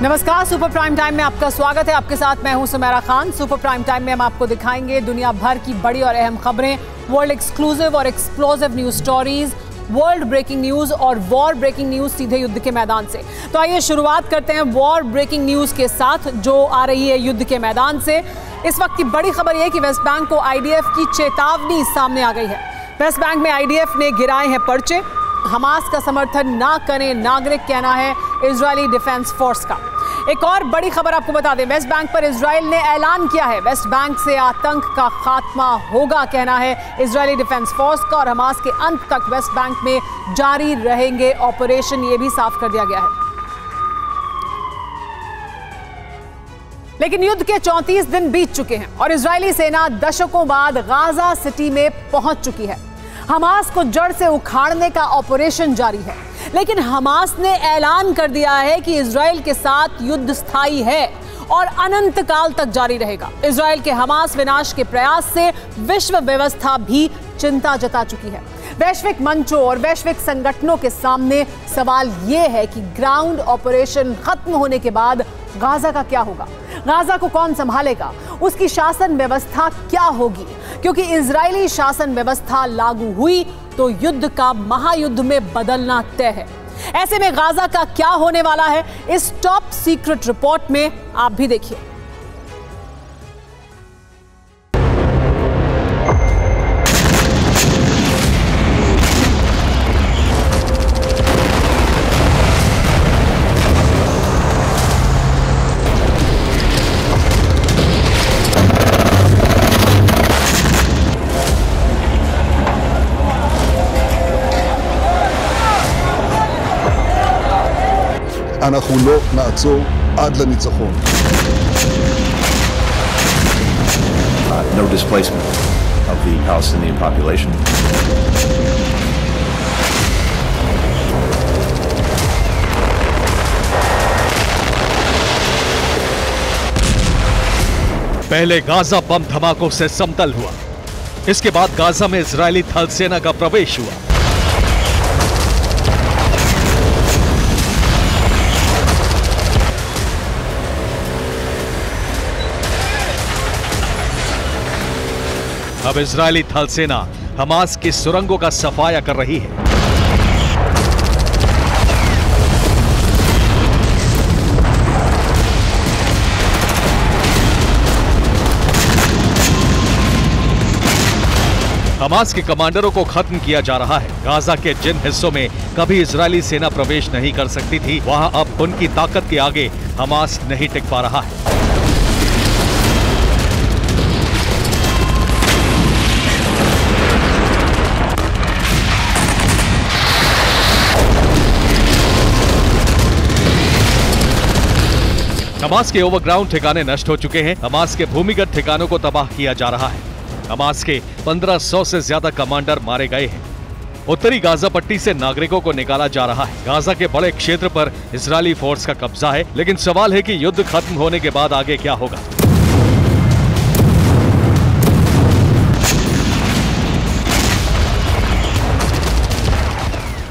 नमस्कार, super prime time में आपका स्वागत है। आपके साथ मैं हूं Sumera Khan. Super prime time में हम आपको दिखाएंगे दुनिया भर की बड़ी और अहम खबरें, वर्ल्ड एक्सक्लूसिव और explosive news stories, world breaking news और वॉर ब्रेकिंग न्यूज सीधे युद्ध के मैदान से। तो आइए शुरुआत करते हैं वॉर ब्रेकिंग न्यूज के साथ जो आ रही है युद्ध के मैदान से। इस वक्त की बड़ी खबर यह कि वेस्ट बैंक को आईडीएफ की चेतावनी सामने आ गई है। वेस्ट बैंक में आईडीएफ ने गिराए हैं पर्चे। हमास का समर्थन ना करें नागरिक, कहना है इजरायली डिफेंस फोर्स का। एक और बड़ी खबर आपको बता दें, वेस्ट बैंक पर इजराइल ने ऐलान किया है वेस्ट बैंक से आतंक का खात्मा होगा, कहना है इजरायली डिफेंस फोर्स का। और हमास के अंत तक वेस्ट बैंक में जारी रहेंगे ऑपरेशन, ये भी साफ कर दिया गया है। लेकिन युद्ध के 34 दिन बीत चुके हैं और इजरायली सेना दशकों बाद गाजा सिटी में पहुंच चुकी है। हमास को जड़ से उखाड़ने का ऑपरेशन जारी है, लेकिन हमास ने ऐलान कर दिया है कि इजराइल के साथ युद्ध स्थायी है और अनंत काल तक जारी रहेगा। इजराइल के हमास विनाश के प्रयास से विश्व व्यवस्था भी चिंता जता चुकी है। वैश्विक मंचों और वैश्विक संगठनों के सामने सवाल यह है कि ग्राउंड ऑपरेशन खत्म होने के बाद गाजा का क्या होगा, गाजा को कौन संभालेगा, उसकी शासन व्यवस्था क्या होगी, क्योंकि इजरायली शासन व्यवस्था लागू हुई तो युद्ध का महायुद्ध में बदलना तय है। ऐसे में गाजा का क्या होने वाला है, इस टॉप सीक्रेट रिपोर्ट में आप भी देखिए। אנחנו לא נעצור עד לניצחון. No displacement of the Palestinian population. पहले गाजा बम धमाकों से समतल हुआ, इसके बाद गाजा में इजरायली थल सेना का प्रवेश हुआ। अब इजरायली थल सेना हमास की सुरंगों का सफाया कर रही है। हमास के कमांडरों को खत्म किया जा रहा है। गाजा के जिन हिस्सों में कभी इजरायली सेना प्रवेश नहीं कर सकती थी, वहां अब उनकी ताकत के आगे हमास नहीं टिक पा रहा है। हमास के ओवरग्राउंड ठिकाने नष्ट हो चुके हैं। हमास के भूमिगत ठिकानों को तबाह किया जा रहा है। हमास के 1500 से ज्यादा कमांडर मारे गए हैं। उत्तरी गाजा पट्टी से नागरिकों को निकाला जा रहा है। गाजा के बड़े क्षेत्र पर इजरायली फोर्स का कब्जा है, लेकिन सवाल है कि युद्ध खत्म होने के बाद आगे क्या होगा।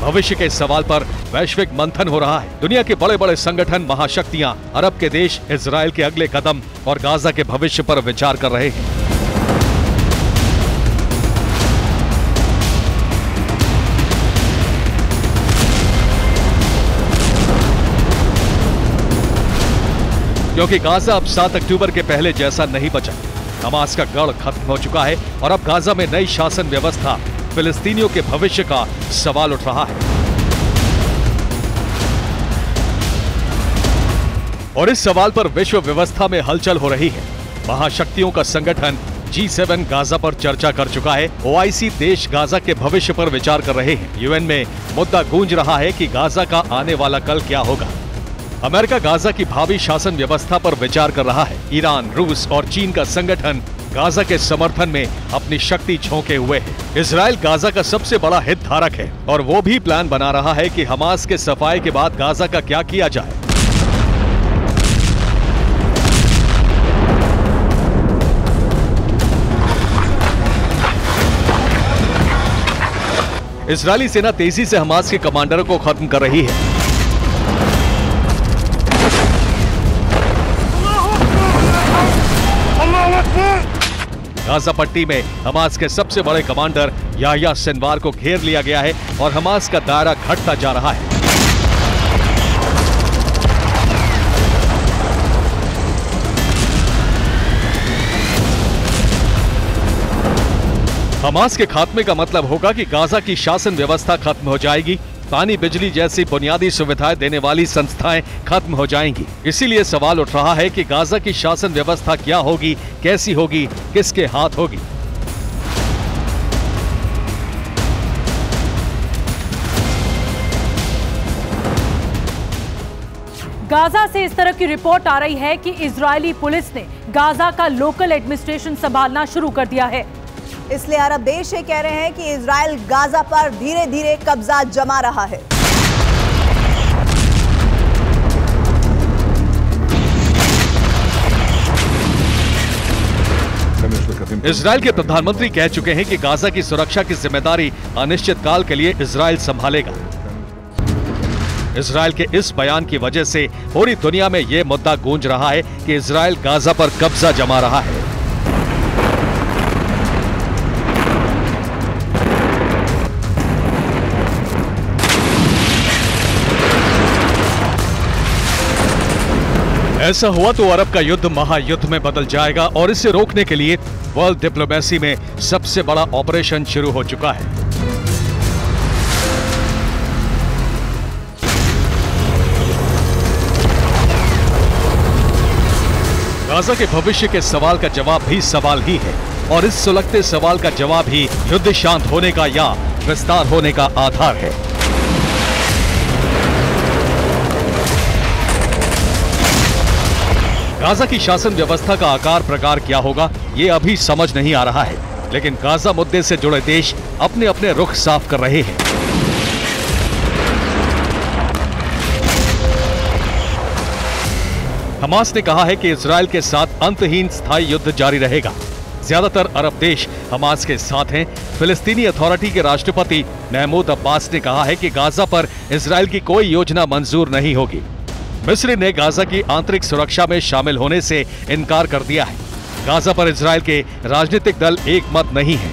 भविष्य के सवाल पर वैश्विक मंथन हो रहा है। दुनिया के बड़े बड़े संगठन, महाशक्तियां, अरब के देश इजरायल के अगले कदम और गाजा के भविष्य पर विचार कर रहे हैं। क्योंकि गाजा अब 7 अक्टूबर के पहले जैसा नहीं बचा। हमास का गढ़ खत्म हो चुका है और अब गाजा में नई शासन व्यवस्था, फिलिस्तीनियों के भविष्य का सवाल उठ रहा है। और इस सवाल पर विश्व व्यवस्था में हलचल हो रही है। महाशक्तियों का संगठन G7 गाजा पर चर्चा कर चुका है। OIC देश गाजा के भविष्य पर विचार कर रहे हैं। यूएन में मुद्दा गूंज रहा है कि गाजा का आने वाला कल क्या होगा। अमेरिका गाजा की भावी शासन व्यवस्था पर विचार कर रहा है। ईरान, रूस और चीन का संगठन गाजा के समर्थन में अपनी शक्ति झोंके हुए है। इजराइल गाजा का सबसे बड़ा हितधारक है और वो भी प्लान बना रहा है कि हमास के सफाई के बाद गाजा का क्या किया जाए। इजरायली सेना तेजी से हमास के कमांडरों को खत्म कर रही है। गाजा पट्टी में हमास के सबसे बड़े कमांडर याह्या सिनवार को घेर लिया गया है और हमास का दायरा घटता जा रहा है। हमास के खात्मे का मतलब होगा कि गाजा की शासन व्यवस्था खत्म हो जाएगी, पानी बिजली जैसी बुनियादी सुविधाएं देने वाली संस्थाएं खत्म हो जाएंगी। इसीलिए सवाल उठ रहा है कि गाजा की शासन व्यवस्था क्या होगी, कैसी होगी, किसके हाथ होगी। गाजा से इस तरह की रिपोर्ट आ रही है कि इजरायली पुलिस ने गाजा का लोकल एडमिनिस्ट्रेशन संभालना शुरू कर दिया है। इसलिए अरब देश ये कह रहे हैं कि इजराइल गाजा पर धीरे धीरे कब्जा जमा रहा है। इजराइल के प्रधानमंत्री कह चुके हैं कि गाजा की सुरक्षा की जिम्मेदारी अनिश्चितकाल के लिए इजराइल संभालेगा। इजराइल के इस बयान की वजह से पूरी दुनिया में यह मुद्दा गूंज रहा है कि इजराइल गाजा पर कब्जा जमा रहा है। ऐसा हुआ तो अरब का युद्ध महायुद्ध में बदल जाएगा और इसे रोकने के लिए वर्ल्ड डिप्लोमेसी में सबसे बड़ा ऑपरेशन शुरू हो चुका है। गाजा के भविष्य के सवाल का जवाब भी सवाल ही है और इस सुलगते सवाल का जवाब ही युद्ध शांत होने का या विस्तार होने का आधार है। गाजा की शासन व्यवस्था का आकार प्रकार क्या होगा ये अभी समझ नहीं आ रहा है, लेकिन गाजा मुद्दे से जुड़े देश अपने अपने रुख साफ कर रहे हैं। हमास ने कहा है कि इजराइल के साथ अंतहीन स्थायी युद्ध जारी रहेगा। ज्यादातर अरब देश हमास के साथ हैं। फिलिस्तीनी अथॉरिटी के राष्ट्रपति महमूद अब्बास ने कहा है कि गाजा पर इजराइल की कोई योजना मंजूर नहीं होगी। मिस्र ने गाजा की आंतरिक सुरक्षा में शामिल होने से इनकार कर दिया है। गाजा पर इजराइल के राजनीतिक दल एक मत नहीं है।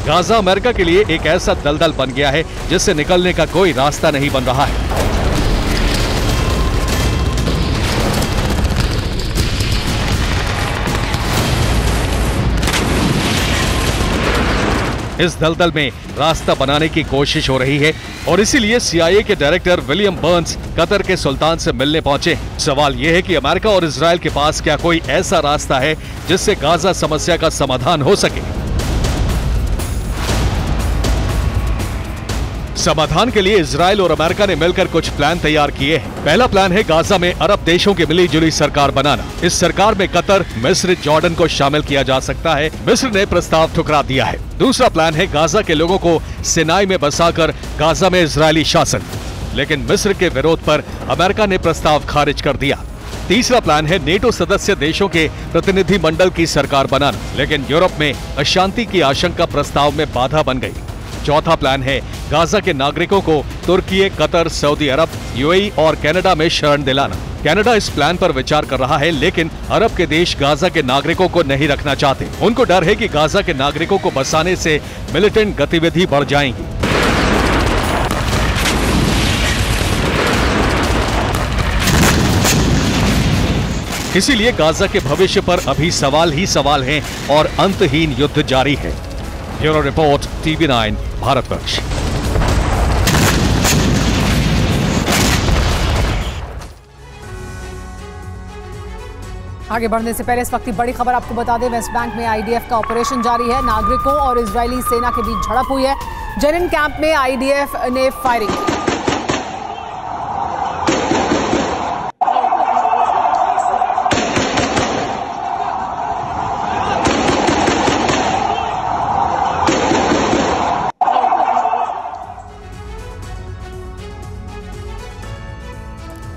गाजा अमेरिका के लिए एक ऐसा दलदल बन गया है जिससे निकलने का कोई रास्ता नहीं बन रहा है। इस दलदल में रास्ता बनाने की कोशिश हो रही है और इसीलिए CIA के डायरेक्टर विलियम बर्न्स कतर के सुल्तान से मिलने पहुंचे। सवाल यह है कि अमेरिका और इजराइल के पास क्या कोई ऐसा रास्ता है जिससे गाजा समस्या का समाधान हो सके। समाधान के लिए इजराइल और अमेरिका ने मिलकर कुछ प्लान तैयार किए हैं। पहला प्लान है गाजा में अरब देशों की मिलीजुली सरकार बनाना। इस सरकार में कतर, मिस्र, जॉर्डन को शामिल किया जा सकता है। मिस्र ने प्रस्ताव ठुकरा दिया है। दूसरा प्लान है गाजा के लोगों को सिनाई में बसाकर गाजा में इजरायली शासन, लेकिन मिस्र के विरोध पर अमेरिका ने प्रस्ताव खारिज कर दिया। तीसरा प्लान है नेटो सदस्य देशों के प्रतिनिधि मंडल की सरकार बनाना, लेकिन यूरोप में अशांति की आशंका प्रस्ताव में बाधा बन गई। चौथा प्लान है गाजा के नागरिकों को तुर्की, कतर, सऊदी अरब, UAE और कनाडा में शरण दिलाना। कनाडा इस प्लान पर विचार कर रहा है, लेकिन अरब के देश गाजा के नागरिकों को नहीं रखना चाहते। उनको डर है कि गाजा के नागरिकों को बसाने से मिलिटेंट गतिविधि बढ़ जाएंगी। इसीलिए गाजा के भविष्य पर अभी सवाल ही सवाल हैं और अंतहीन युद्ध जारी है। Bureau report, TV9 Bharatvarsh. आगे बढ़ने से पहले इस वक्त की बड़ी खबर आपको बता दें, वेस्ट बैंक में IDF का ऑपरेशन जारी है। नागरिकों और इजरायली सेना के बीच झड़प हुई है। जेनिन कैंप में IDF ने फायरिंग की।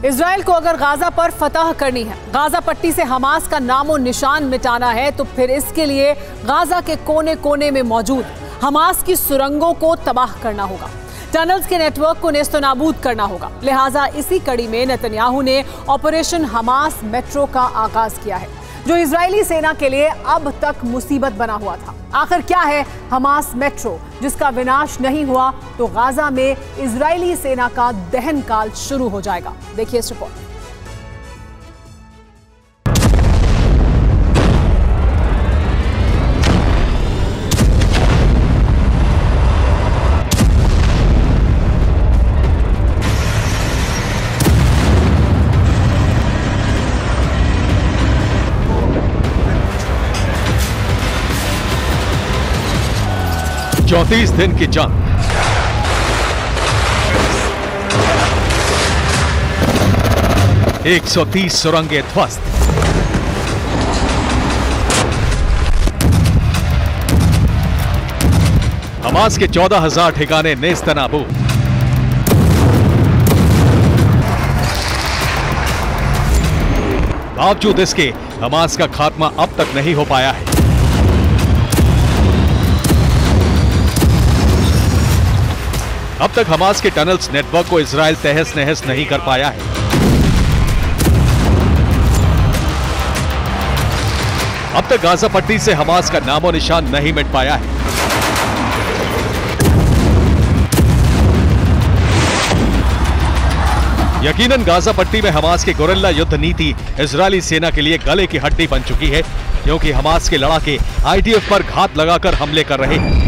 इजराइल को अगर गाजा पर फतह करनी है, गाजा पट्टी से हमास का नामो निशान मिटाना है, तो फिर इसके लिए गाजा के कोने कोने में मौजूद हमास की सुरंगों को तबाह करना होगा। टनल्स के नेटवर्क को नेस्तनाबूद करना होगा। लिहाजा इसी कड़ी में नेतन्याहू ने ऑपरेशन हमास मेट्रो का आगाज किया है, जो इजरायली सेना के लिए अब तक मुसीबत बना हुआ था। आखिर क्या है हमास मेट्रो, जिसका विनाश नहीं हुआ तो गाजा में इजरायली सेना का दहन काल शुरू हो जाएगा। देखिए इस रिपोर्ट। चौंतीस दिन की जंग, एक 130 सुरंगें ध्वस्त, हमास के 14,000 ठिकाने नेस्तनाबूद। बावजूद इसके हमास का खात्मा अब तक नहीं हो पाया है। अब तक हमास के टनल्स नेटवर्क को इजराइल तहस नहस नहीं कर पाया है। अब तक गाजा पट्टी से हमास का नामो निशान नहीं मिट पाया है। यकीनन गाजा पट्टी में हमास की गोरिल्ला युद्ध नीति इजरायली सेना के लिए गले की हड्डी बन चुकी है, क्योंकि हमास के लड़ाके आईडीएफ पर घात लगाकर हमले कर रहे हैं।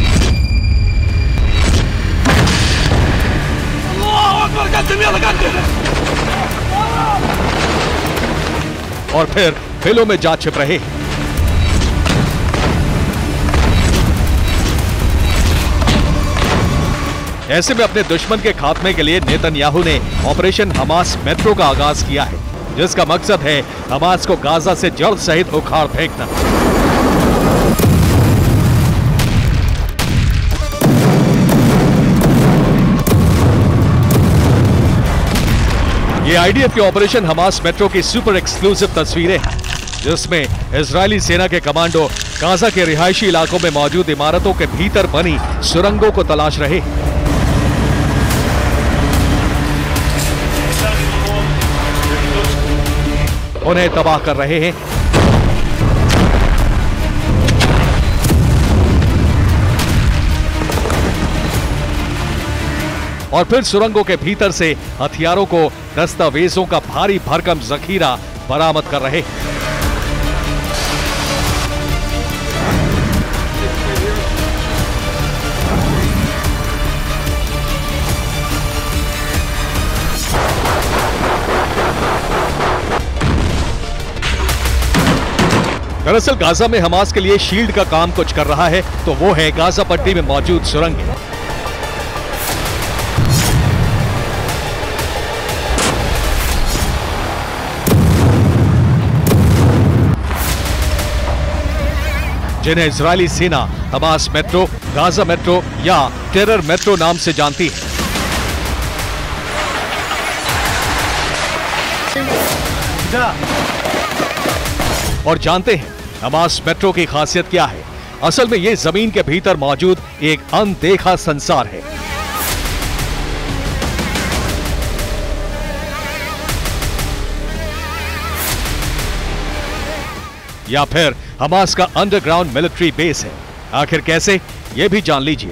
और फिर फिलों में जा छिप रहे हैं। ऐसे में अपने दुश्मन के खात्मे के लिए नेतन्याहू ने ऑपरेशन हमास मेट्रो का आगाज किया है, जिसका मकसद है हमास को गाजा से जड़ सहित उखाड़ फेंकना। ये आईडीएफ के ऑपरेशन हमास मेट्रो की सुपर एक्सक्लूसिव तस्वीरें हैं, जिसमें इजरायली सेना के कमांडो गाजा के रिहायशी इलाकों में मौजूद इमारतों के भीतर बनी सुरंगों को तलाश रहे हैं। उन्हें तबाह कर रहे हैं। और फिर सुरंगों के भीतर से हथियारों को, दस्तावेजों का भारी भरकम जखीरा बरामद कर रहे हैं। दरअसल गाजा में हमास के लिए शील्ड का काम कुछ कर रहा है, तो वो है गाजा पट्टी में मौजूद सुरंगें। जिन्हें इजरायली सेना हमास मेट्रो, गाजा मेट्रो या टेरर मेट्रो नाम से जानती है। और जानते हैं हमास मेट्रो की खासियत क्या है। असल में यह जमीन के भीतर मौजूद एक अनदेखा संसार है। या फिर हमास का अंडरग्राउंड मिलिट्री बेस है। आखिर कैसे, यह भी जान लीजिए।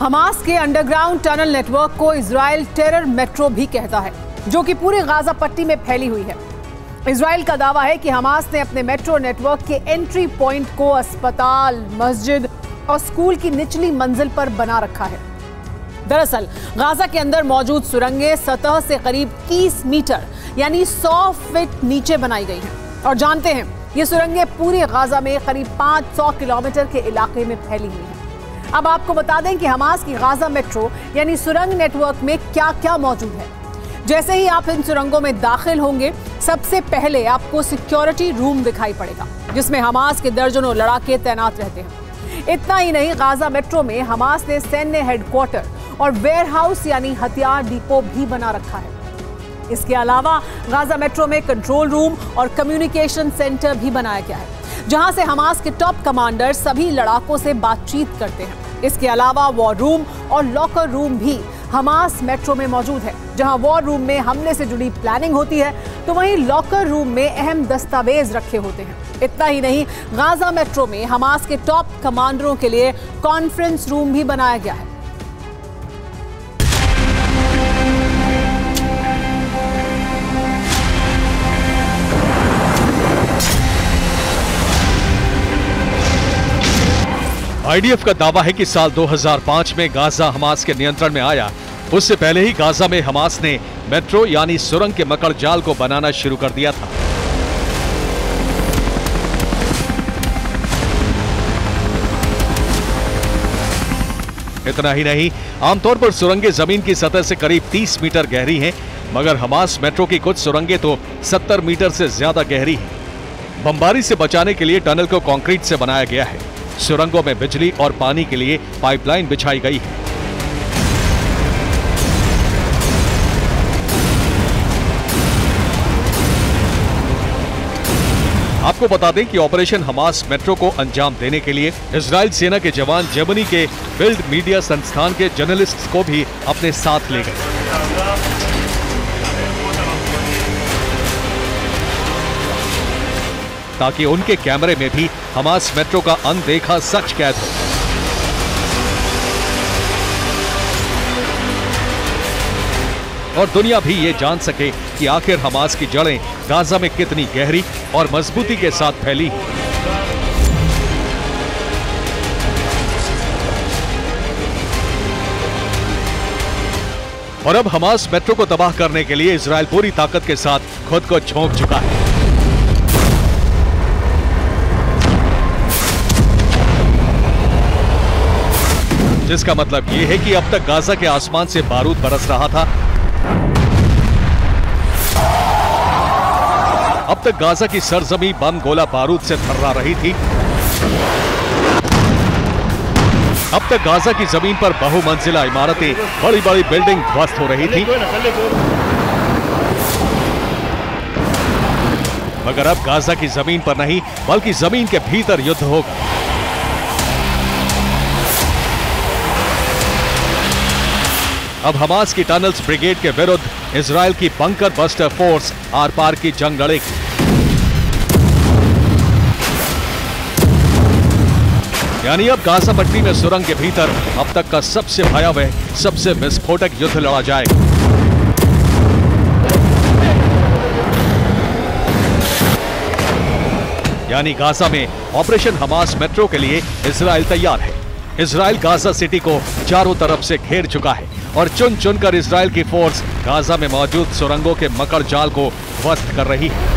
हमास के अंडरग्राउंड टनल नेटवर्क को इजराइल टेरर मेट्रो भी कहता है, जो कि पूरे गाजा पट्टी में फैली हुई है। इजराइल का दावा है कि हमास ने अपने मेट्रो नेटवर्क के एंट्री पॉइंट को अस्पताल, मस्जिद और स्कूल की निचली मंजिल पर बना रखा है। दरअसल गाजा के अंदर मौजूद सुरंगें सतह से करीब 30 मीटर यानी 100 फीट नीचे बनाई गई हैं। और जानते हैं, ये सुरंगें पूरे गाजा में करीब 500 किलोमीटर के इलाके में फैली हुई हैं। अब आपको बता दें कि हमास की गाजा मेट्रो यानी सुरंग नेटवर्क में क्या क्या मौजूद है। जैसे ही आप इन सुरंगों में दाखिल होंगे, सबसे पहले आपको सिक्योरिटी रूम दिखाई पड़ेगा, जिसमें हमास के दर्जनों लड़ाके तैनात रहते हैं। इतना ही नहीं, गाजा मेट्रो में हमास ने सैन्य हेडक्वार्टर और वेयरहाउस यानी हथियार डिपो भी बना रखा है। इसके अलावा गाजा मेट्रो में कंट्रोल रूम और कम्युनिकेशन सेंटर भी बनाया गया है। जहां से हमास के टॉप कमांडर सभी लड़ाकों से बातचीत करते हैं। इसके अलावा वॉर रूम और लॉकर रूम भी हमास मेट्रो में मौजूद है। जहां वॉर रूम में हमले से जुड़ी प्लानिंग होती है, तो वहीं लॉकर रूम में अहम दस्तावेज रखे होते हैं। इतना ही नहीं, गाजा मेट्रो में हमास के टॉप कमांडरों के लिए कॉन्फ्रेंस रूम भी बनाया गया है। आईडीएफ का दावा है कि साल 2005 में गाजा हमास के नियंत्रण में आया। उससे पहले ही गाजा में हमास ने मेट्रो यानी सुरंग के मकड़ जाल को बनाना शुरू कर दिया था। इतना ही नहीं, आमतौर पर सुरंगें जमीन की सतह से करीब 30 मीटर गहरी हैं, मगर हमास मेट्रो की कुछ सुरंगें तो 70 मीटर से ज्यादा गहरी हैं। बमबारी से बचाने के लिए टनल को कंक्रीट से बनाया गया है। सुरंगों में बिजली और पानी के लिए पाइपलाइन बिछाई गई है। आपको बता दें कि ऑपरेशन हमास मेट्रो को अंजाम देने के लिए इजराइल सेना के जवान जर्मनी के बिल्ड मीडिया संस्थान के जर्नलिस्ट्स को भी अपने साथ ले गए, ताकि उनके कैमरे में भी हमास मेट्रो का अनदेखा सच कैद हो। और दुनिया भी ये जान सके कि आखिर हमास की जड़ें गाजा में कितनी गहरी और मजबूती के साथ फैली हैं। और अब हमास मेट्रो को तबाह करने के लिए इजराइल पूरी ताकत के साथ खुद को झोंक चुका है। जिसका मतलब यह है कि अब तक गाजा के आसमान से बारूद बरस रहा था। अब तक गाजा की सरजमी बम गोला बारूद से थर्रा रही थी। अब तक गाजा की जमीन पर बहुमंजिला इमारतें, बड़ी बड़ी बिल्डिंग ध्वस्त हो रही थी। मगर अब गाजा की जमीन पर नहीं, बल्कि जमीन के भीतर युद्ध होगा। अब हमास की टनल्स ब्रिगेड के विरुद्ध इजराइल की बंकर बस्टर फोर्स आर पार की जंग लड़ेगी। यानी अब गाजा पट्टी में सुरंग के भीतर अब तक का सबसे भयावह, सबसे विस्फोटक युद्ध लड़ा जाएगा। यानी गाजा में ऑपरेशन हमास मेट्रो के लिए इजराइल तैयार है। इजराइल गाजा सिटी को चारों तरफ से घेर चुका है और चुन चुनकर इजराइल की फोर्स गाजा में मौजूद सुरंगों के मकड़ जाल को ध्वस्त कर रही है।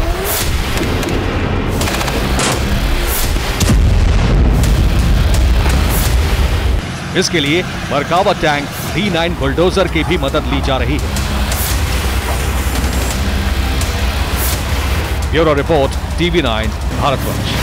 इसके लिए मरकावा टैंक D9 बुलडोजर की भी मदद ली जा रही है। Bureau report, TV9 Bharatvarsh.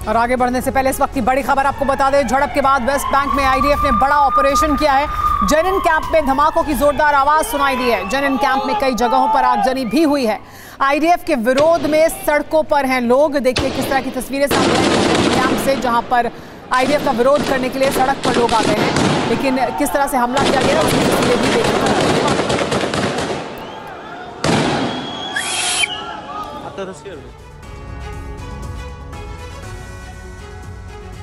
और आगे बढ़ने से पहले इस वक्त की बड़ी खबर आपको बता दें, झड़प के बाद वेस्ट बैंक में आईडीएफ ने बड़ा ऑपरेशन किया है। जेनिन कैंप में धमाकों की जोरदार आवाज सुनाई दी है। जेनिन कैंप में कई जगहों पर आगजनी भी हुई है। आईडीएफ के विरोध में सड़कों पर हैं लोग। देखिए किस तरह की तस्वीरें सामने आई कैंप से, जहां पर आईडीएफ का विरोध करने के लिए सड़क पर लोग आ गए हैं। लेकिन किस तरह से हमला किया गया उसकी तस्वीरें भी देखने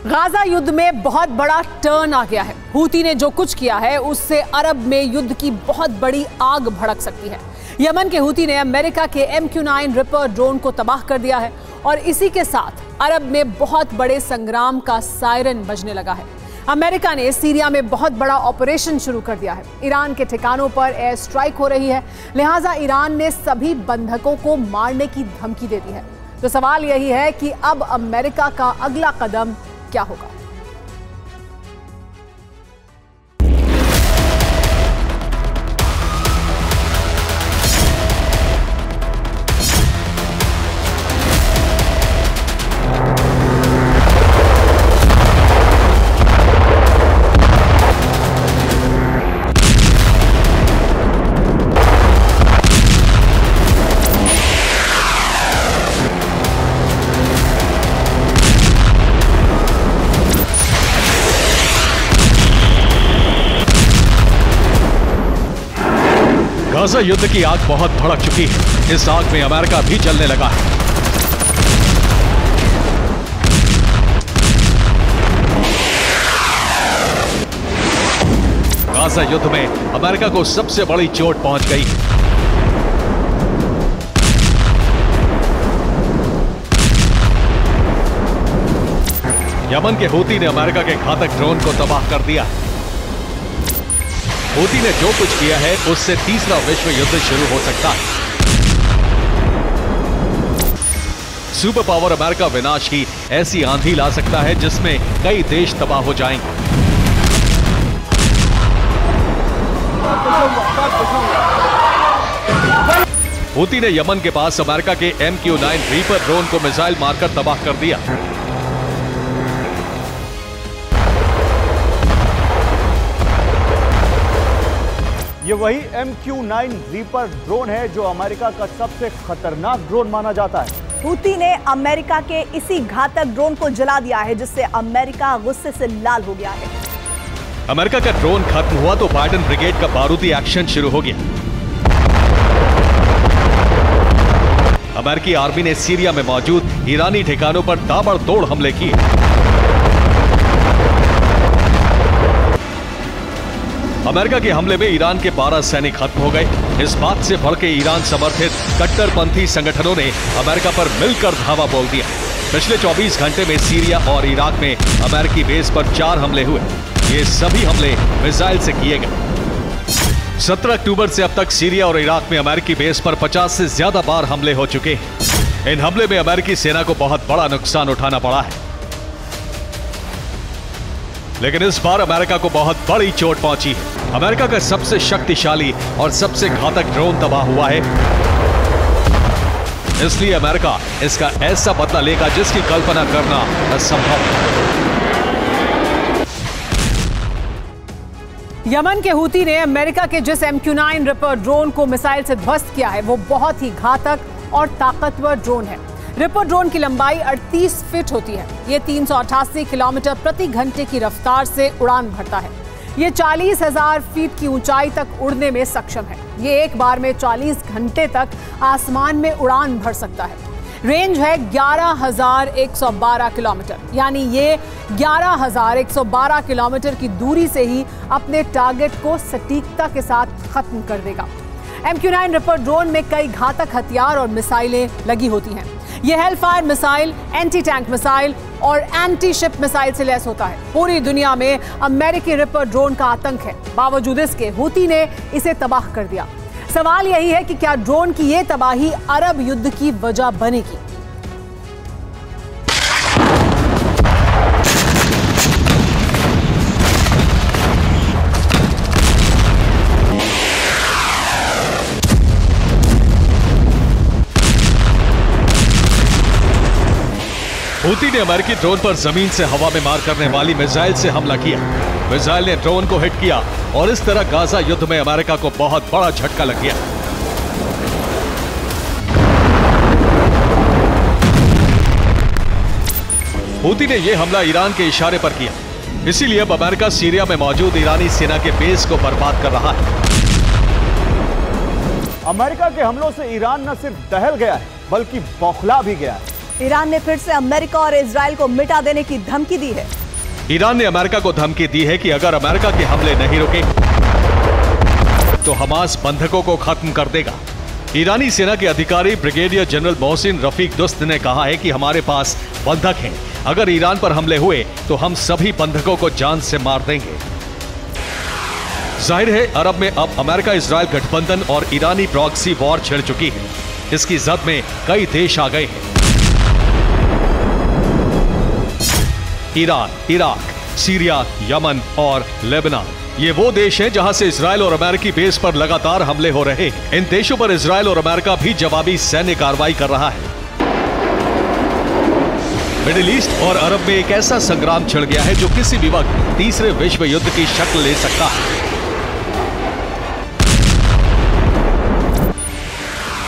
गाजा युद्ध में बहुत बड़ा टर्न आ गया है। हूती ने जो कुछ किया है उससे अरब में युद्ध की बहुत बड़ी आग भड़क सकती है। यमन के हूती ने अमेरिका के MQ-9 रिपर ड्रोन को तबाह कर दिया है और इसी के साथ अरब में बहुत बड़े संग्राम का सायरन बजने लगा है। अमेरिका ने सीरिया में बहुत बड़ा ऑपरेशन शुरू कर दिया है। ईरान के ठिकानों पर एयर स्ट्राइक हो रही है, लिहाजा ईरान ने सभी बंधकों को मारने की धमकी दे दी है। तो सवाल यही है कि अब अमेरिका का अगला कदम क्या होगा। गाजा युद्ध की आग बहुत भड़क चुकी है। इस आग में अमेरिका भी जलने लगा है। गाजा युद्ध में अमेरिका को सबसे बड़ी चोट पहुंच गई है। यमन के हूती ने अमेरिका के घातक ड्रोन को तबाह कर दिया। हूती ने जो कुछ किया है उससे तीसरा विश्व युद्ध शुरू हो सकता है। सुपर पावर अमेरिका विनाश की ऐसी आंधी ला सकता है जिसमें कई देश तबाह हो जाएंगे। हूती ने यमन के पास अमेरिका के MQ-9 रीपर ड्रोन को मिसाइल मारकर तबाह कर दिया। ये वही MQ-9 रीपर ड्रोन है जो अमेरिका का सबसे खतरनाक ड्रोन माना जाता है। हूती ने अमेरिका के इसी घातक ड्रोन को जला दिया है, जिससे अमेरिका गुस्से से लाल हो गया है। अमेरिका का ड्रोन खत्म हुआ तो बाइडेन ब्रिगेड का बारूदी एक्शन शुरू हो गया। अमेरिकी आर्मी ने सीरिया में मौजूद ईरानी ठिकानों पर ताबड़तोड़ हमले किए। अमेरिका के हमले में ईरान के 12 सैनिक खत्म हो गए। इस बात से भड़के ईरान समर्थित कट्टरपंथी संगठनों ने अमेरिका पर मिलकर धावा बोल दिया। पिछले 24 घंटे में सीरिया और इराक में अमेरिकी बेस पर 4 हमले हुए। ये सभी हमले मिसाइल से किए गए। 17 अक्टूबर से अब तक सीरिया और इराक में अमेरिकी बेस पर 50 से ज्यादा बार हमले हो चुके हैं। इन हमले में अमेरिकी सेना को बहुत बड़ा नुकसान उठाना पड़ा है। लेकिन इस बार अमेरिका को बहुत बड़ी चोट पहुंची है। अमेरिका का सबसे शक्तिशाली और सबसे घातक ड्रोन तबाह हुआ है। इसलिए अमेरिका इसका ऐसा बदला लेगा जिसकी कल्पना करना असंभव है। यमन के हूती ने अमेरिका के जिस MQ-9 रिपर ड्रोन को मिसाइल से ध्वस्त किया है वो बहुत ही घातक और ताकतवर ड्रोन है। रिपर ड्रोन की लंबाई 38 फीट होती है। ये 388 किलोमीटर प्रति घंटे की रफ्तार से उड़ान भरता है। ये 40,000 फीट की ऊंचाई तक उड़ने में सक्षम है। ये एक बार में 40 घंटे तक आसमान में उड़ान भर सकता है। रेंज है 11,112 किलोमीटर, यानी ये 11,112 किलोमीटर की दूरी से ही अपने टारगेट को सटीकता के साथ खत्म कर देगा। MQ-9 रिपर ड्रोन में कई घातक हथियार और मिसाइलें लगी होती हैं। यह Hellfire missile, anti tank missile और एंटी शिप मिसाइल से लैस होता है। पूरी दुनिया में अमेरिकी रिपर ड्रोन का आतंक है। बावजूद इसके हूती ने इसे तबाह कर दिया। सवाल यही है कि क्या ड्रोन की यह तबाही अरब युद्ध की वजह बनेगी? हूती ने अमेरिकी ड्रोन पर जमीन से हवा में मार करने वाली मिसाइल से हमला किया। मिसाइल ने ड्रोन को हिट किया और इस तरह गाजा युद्ध में अमेरिका को बहुत बड़ा झटका लग गया। हूती ने यह हमला ईरान के इशारे पर किया। इसीलिए अब अमेरिका सीरिया में मौजूद ईरानी सेना के बेस को बर्बाद कर रहा है। अमेरिका के हमलों से ईरान न सिर्फ दहल गया है बल्कि बौखला भी गया है। ईरान ने फिर से अमेरिका और इजराइल को मिटा देने की धमकी दी है। ईरान ने अमेरिका को धमकी दी है कि अगर अमेरिका के हमले नहीं रुके तो हमास बंधकों को खत्म कर देगा। ईरानी सेना के अधिकारी ब्रिगेडियर जनरल मोहसिन रफीक दुस्त ने कहा है कि हमारे पास बंधक हैं। अगर ईरान पर हमले हुए तो हम सभी बंधकों को जान से मार देंगे। जाहिर है अरब में अब अमेरिका इजराइल गठबंधन और ईरानी प्रॉक्सी वॉर छिड़ चुकी है। इसकी जद में कई देश आ गए हैं। ईरान, इराक, सीरिया, यमन और लेबनान, ये वो देश हैं जहां से इजराइल और अमेरिकी बेस पर लगातार हमले हो रहे हैं। इन देशों पर इजराइल और अमेरिका भी जवाबी सैन्य कार्रवाई कर रहा है। मिडिल ईस्ट और अरब में एक ऐसा संग्राम छिड़ गया है जो किसी भी वक्त तीसरे विश्व युद्ध की शक्ल ले सकता है।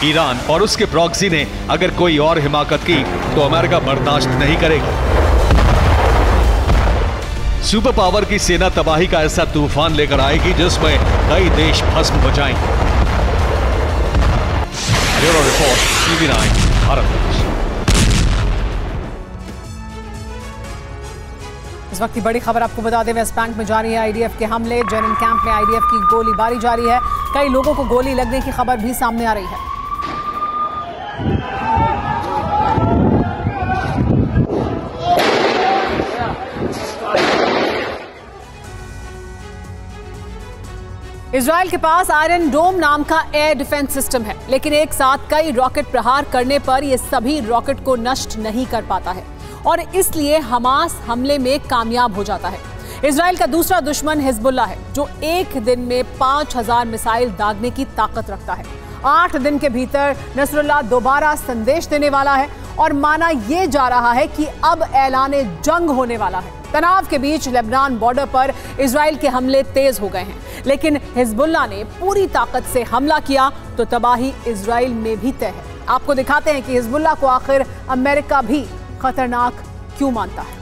ईरान और उसके प्रॉक्सी ने अगर कोई और हिमाकत की तो अमेरिका बर्दाश्त नहीं करेगा। सुपर पावर की सेना तबाही का ऐसा तूफान लेकर आएगी जिसमें कई देश भस्म हो जाएंगे। Bureau report, TV9 Bharatvarsh. इस वक्त की बड़ी खबर आपको बता दें, वेस्ट बैंक में जारी है आईडीएफ के हमले। जेनिन कैंप में आईडीएफ की गोलीबारी जारी है। कई लोगों को गोली लगने की खबर भी सामने आ रही है। इजराइल के पास आयरन डोम नाम का एयर डिफेंस सिस्टम है, लेकिन एक साथ कई रॉकेट प्रहार करने पर यह सभी रॉकेट को नष्ट नहीं कर पाता है और इसलिए हमास हमले में कामयाब हो जाता है। इजराइल का दूसरा दुश्मन हिजबुल्लाह है, जो एक दिन में 5000 मिसाइल दागने की ताकत रखता है। 8 दिन के भीतर नसरुल्लाह दोबारा संदेश देने वाला है और माना यह जा रहा है कि अब ऐलाने जंग होने वाला है। तनाव के बीच लेबनान बॉर्डर पर इजराइल के हमले तेज हो गए हैं, लेकिन हिजबुल्लाह ने पूरी ताकत से हमला किया तो तबाही इजराइल में भी तय है। आपको दिखाते हैं कि हिजबुल्लाह को आखिर अमेरिका भी खतरनाक क्यों मानता है।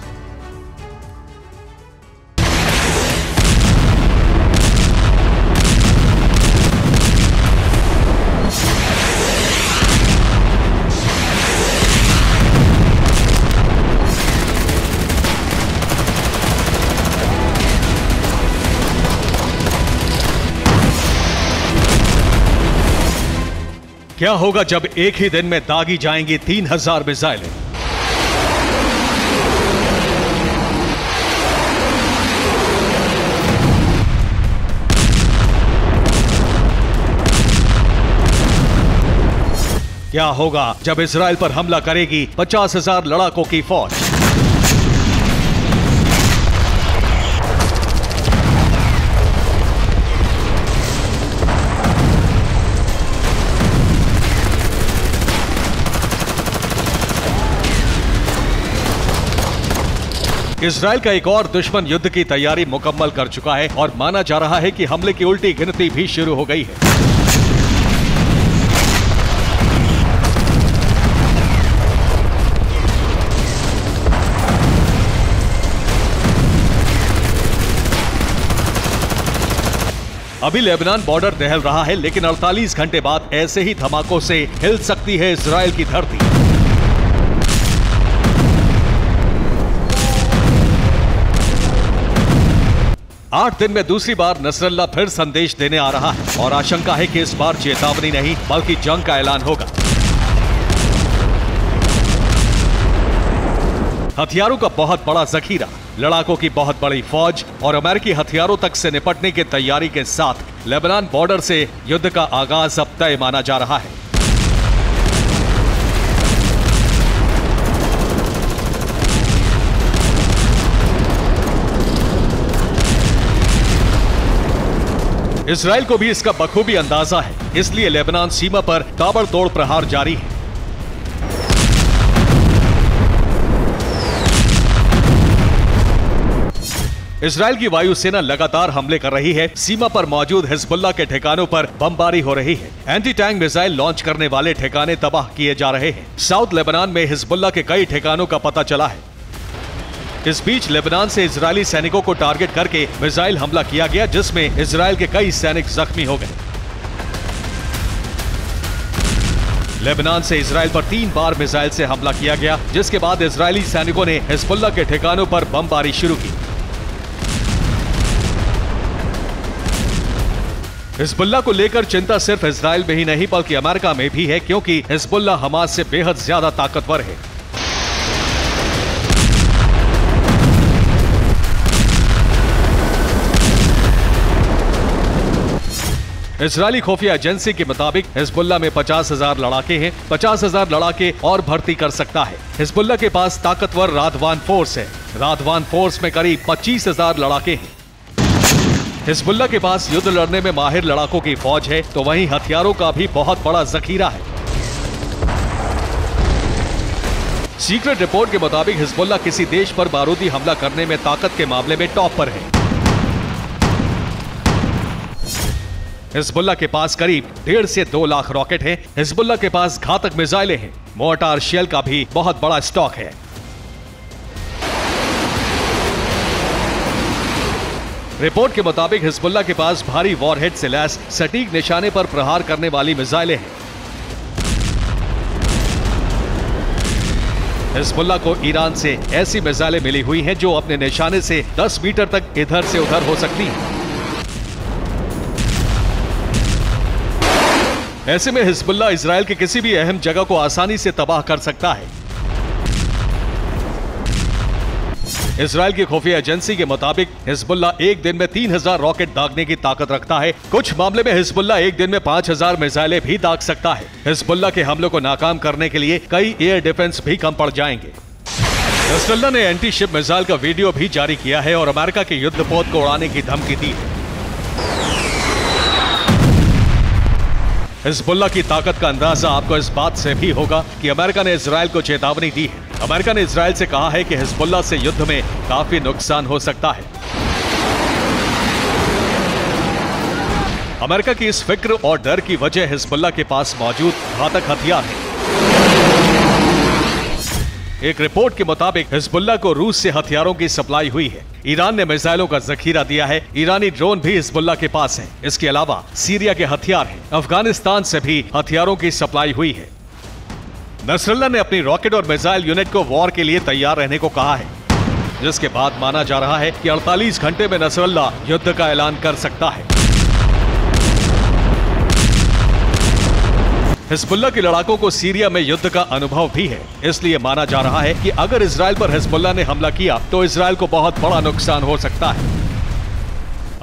क्या होगा जब एक ही दिन में दागी जाएंगी 3000 मिसाइलें? क्या होगा जब इजराइल पर हमला करेगी 50,000 लड़ाकों की फौज? इजराइल का एक और दुश्मन युद्ध की तैयारी मुकम्मल कर चुका है और माना जा रहा है कि हमले की उल्टी गिनती भी शुरू हो गई है। अभी लेबनान बॉर्डर दहल रहा है, लेकिन 48 घंटे बाद ऐसे ही धमाकों से हिल सकती है इजराइल की धरती। आठ दिन में दूसरी बार नसरल्लाह फिर संदेश देने आ रहा है और आशंका है कि इस बार चेतावनी नहीं बल्कि जंग का ऐलान होगा। हथियारों का बहुत बड़ा जखीरा, लड़ाकों की बहुत बड़ी फौज और अमेरिकी हथियारों तक से निपटने की तैयारी के साथ लेबनान बॉर्डर से युद्ध का आगाज अब तय माना जा रहा है। इजराइल को भी इसका बखूबी अंदाजा है, इसलिए लेबनान सीमा पर ताबड़तोड़ प्रहार जारी है। इजराइल की वायुसेना लगातार हमले कर रही है। सीमा पर मौजूद हिजबुल्लाह के ठिकानों पर बमबारी हो रही है। एंटी टैंक मिसाइल लॉन्च करने वाले ठिकाने तबाह किए जा रहे हैं। साउथ लेबनान में हिजबुल्लाह के कई ठिकानों का पता चला है। इस बीच लेबनान से इजरायली सैनिकों को टारगेट करके मिसाइल हमला किया गया, जिसमें इजराइल के कई सैनिक जख्मी हो गए। लेबनान से इजराइल पर 3 बार मिसाइल से हमला किया गया, जिसके बाद इजरायली सैनिकों ने हिजबुल्लाह के ठिकानों पर बमबारी शुरू की। हिजबुल्लाह को लेकर चिंता सिर्फ इजराइल में ही नहीं बल्कि अमेरिका में भी है, क्योंकि हिजबुल्लाह हमास से बेहद ज्यादा ताकतवर है। इजरायली खुफिया एजेंसी के मुताबिक हिजबुल्लाह में 50,000 लड़ाके हैं। 50,000 लड़ाके और भर्ती कर सकता है। हिजबुल्लाह के पास ताकतवर रादवान फोर्स है। रादवान फोर्स में करीब 25,000 लड़ाके हैं। हिजबुल्लाह के पास युद्ध लड़ने में माहिर लड़ाकों की फौज है, तो वहीं हथियारों का भी बहुत बड़ा जखीरा है। सीक्रेट रिपोर्ट के मुताबिक हिजबुल्लाह किसी देश पर बारूदी हमला करने में ताकत के मामले में टॉप पर है। हिजबुल्लाह के पास करीब 1.5 से 2 लाख रॉकेट हैं। हिजबुल्लाह के पास घातक मिसाइलें हैं। मोर्टार शेल का भी बहुत बड़ा स्टॉक है। रिपोर्ट के मुताबिक हिजबुल्लाह के पास भारी वॉरहेड से लैस सटीक निशाने पर प्रहार करने वाली मिसाइलें हैं। हिजबुल्लाह को ईरान से ऐसी मिसाइलें मिली हुई हैं जो अपने निशाने से 10 मीटर तक इधर से उधर हो सकती हैं। ऐसे में हिजबुल्लाह इजराइल की किसी भी अहम जगह को आसानी से तबाह कर सकता है। इजराइल की खुफिया एजेंसी के मुताबिक हिजबुल्लाह एक दिन में 3000 रॉकेट दागने की ताकत रखता है। कुछ मामले में हिजबुल्लाह एक दिन में 5000 मिसाइलें भी दाग सकता है। हिजबुल्लाह के हमलों को नाकाम करने के लिए कई एयर डिफेंस भी कम पड़ जाएंगे। नसरुल्लाह ने एंटी शिप मिसाइल का वीडियो भी जारी किया है और अमेरिका के युद्धपोत को उड़ाने की धमकी दी है। हिजबुल्लाह की ताकत का अंदाजा आपको इस बात से भी होगा कि अमेरिका ने इजराइल को चेतावनी दी है। अमेरिका ने इजराइल से कहा है कि हिजबुल्लाह से युद्ध में काफी नुकसान हो सकता है। अमेरिका की इस फिक्र और डर की वजह हिजबुल्लाह के पास मौजूद घातक हथियार है। एक रिपोर्ट के मुताबिक हिजबुल्लाह को रूस से हथियारों की सप्लाई हुई है। ईरान ने मिसाइलों का जखीरा दिया है। ईरानी ड्रोन भी हिजबुल्लाह के पास है। इसके अलावा सीरिया के हथियार हैं। अफगानिस्तान से भी हथियारों की सप्लाई हुई है। नसरुल्लाह ने अपनी रॉकेट और मिसाइल यूनिट को वॉर के लिए तैयार रहने को कहा है, जिसके बाद माना जा रहा है कि 48 घंटे में नसरुल्लाह युद्ध का ऐलान कर सकता है। हिजबुल्लाह के लड़ाकों को सीरिया में युद्ध का अनुभव भी है, इसलिए माना जा रहा है कि अगर इजराइल पर हिजबुल्लाह ने हमला किया तो इजराइल को बहुत बड़ा नुकसान हो सकता है।